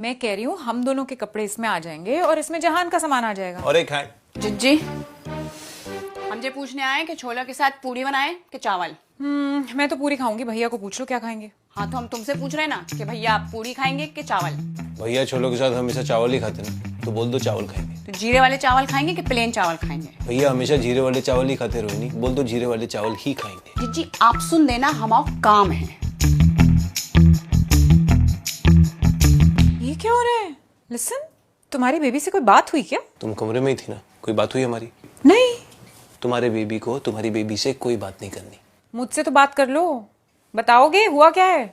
मैं कह रही हूँ हम दोनों के कपड़े इसमें आ जाएंगे और इसमें जहान का सामान आ जाएगा। और एक खाए जिज्जी, हम जे पूछने आए कि छोला के साथ पूरी बनाए कि चावल। मैं तो पूरी खाऊंगी, भैया को पूछ लो क्या खाएंगे। हाँ तो हम तुमसे पूछ रहे हैं ना कि भैया आप पूरी खाएंगे कि चावल। भैया छोलों के साथ हमेशा चावल ही खाते ना, तो बोल दो चावल खाएंगे। तो जीरे वाले चावल खाएंगे कि प्लेन चावल खाएंगे? भैया हमेशा जीरे वाले चावल ही खाते रोहिणी, बोल दो जीरे वाले चावल ही खाएंगे। जिज्जी आप सुन देना, हमारा काम है। ये क्या हो रहा है? लिसन, तुम्हारी बेबी से कोई बात हुई क्या? तुम कमरे में ही थी ना, कोई बात हुई हमारी? नहीं। तुम्हारे बेबी को तुम्हारी बेबी से कोई बात नहीं करनी। मुझसे तो बात कर लो, बताओगे हुआ क्या है?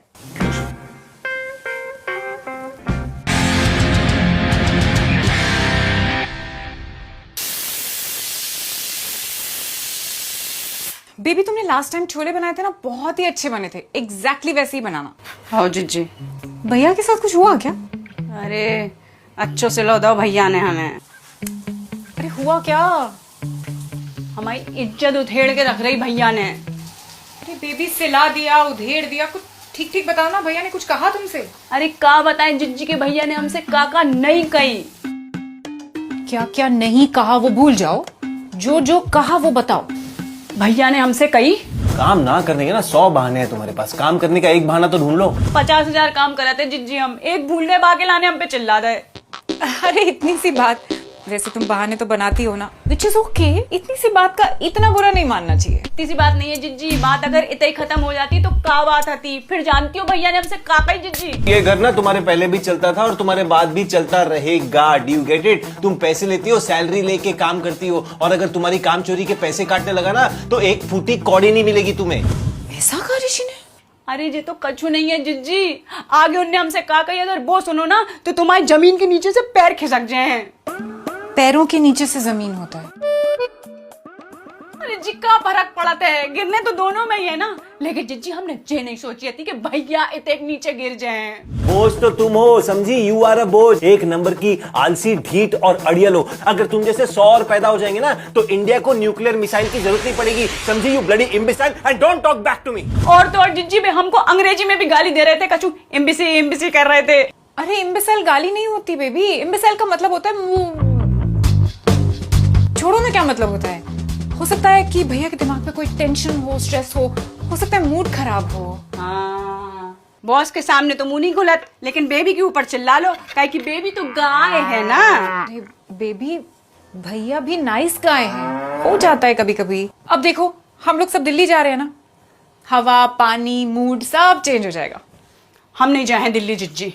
बेबी तुमने लास्ट टाइम छोले बनाए थे ना, बहुत ही अच्छे बने थे। एग्जैक्टली वैसे ही बनाना। हाँ जिज्जी। भैया के साथ कुछ हुआ क्या? अरे अच्छो से लो दो भैया ने हमें। अरे हुआ क्या? हमारी इज्जत उधेड़ के रख रही भैया ने। अरे बेबी सिला दिया, उधेड़ दिया, कुछ ठीक ठीक बताओ ना। भैया ने कुछ कहा तुमसे? अरे का बताएं जिज्जी के भैया ने हमसे काका नहीं कही। क्या क्या नहीं कहा वो भूल जाओ, जो जो कहा वो बताओ। भैया ने हमसे कही काम ना करने के ना 100 बहाने हैं तुम्हारे पास, काम करने का एक बहाना तो ढूंढ लो। 50,000 काम कराते जिज्जी, हम एक भूलने बाके लाने हम पे चिल्ला रहे। अरे इतनी सी बात, वैसे तुम बहाने तो बनाती हो ना, विच इज ओके। इतनी सी बात का इतना बुरा नहीं मानना चाहिए। इतनी सी बात नहीं है जिज्जी, बात अगर इतना ही खत्म हो जाती तो का बात आती? फिर जानती हो भैया ने हमसे काका ही जिज्जी। ये घर ना तुम्हारे पहले भी चलता था और तुम्हारे बाद भी चलता रहेगा। Do you get it? तुम पैसे लेती हो, सैलरी लेके काम करती हो, और अगर तुम्हारी काम चोरी के पैसे काटने लगा ना तो एक फूटी कौड़ी नहीं मिलेगी तुम्हें। ऐसा कहा ऋषि ने? अरे ये तो कछु नहीं है जिज्जी, आगे उनने हमसे कहा कही अगर वो सुनो ना तो तुम्हारी जमीन के नीचे से पैर खिसक जाए। पैरों के नीचे से जमीन होता है। अरे जी का फर्क पड़ता है, गिरने तो दोनों में ही है ना। लेकिन जिज्जी हमने ये नहीं सोची थी कि भैया इतने नीचे गिर जाएं। बोझ तो तुम हो, समझी? यू आर अ बोझ, एक नंबर की आलसी, ढीठ और अड़ियल हो। अगर तुम जैसे 100 और पैदा हो जाएंगे ना तो इंडिया को न्यूक्लियर मिसाइल की जरूरत नहीं पड़ेगी, समझी? You bloody imbecile, and don't talk back to me. और तो और जिज्जी में हमको अंग्रेजी में भी गाली दे रहे थे, कछु इम्बिसी इम्बिसी कर रहे थे। अरे इम्बिसाइल गाली नहीं होती बेबी, इम्बिसाइल का मतलब होता है मुंह। छोड़ो ना, क्या मतलब होता है? हो सकता है कि भैया के दिमाग में कोई टेंशन हो, स्ट्रेस हो सकता है मूड खराब हो। हाँ, बॉस के सामने तो मुंह नहीं खुलत, लेकिन बेबी के ऊपर चिल्ला लो, काहे कि बेबी तो गाय है ना। अरे बेबी, भैया भी नाइस गाय है, हो जाता है कभी कभी। अब देखो हम लोग सब दिल्ली जा रहे हैं ना, हवा पानी मूड सब चेंज हो जाएगा। हम नहीं जाए हैं दिल्ली जिज्जी।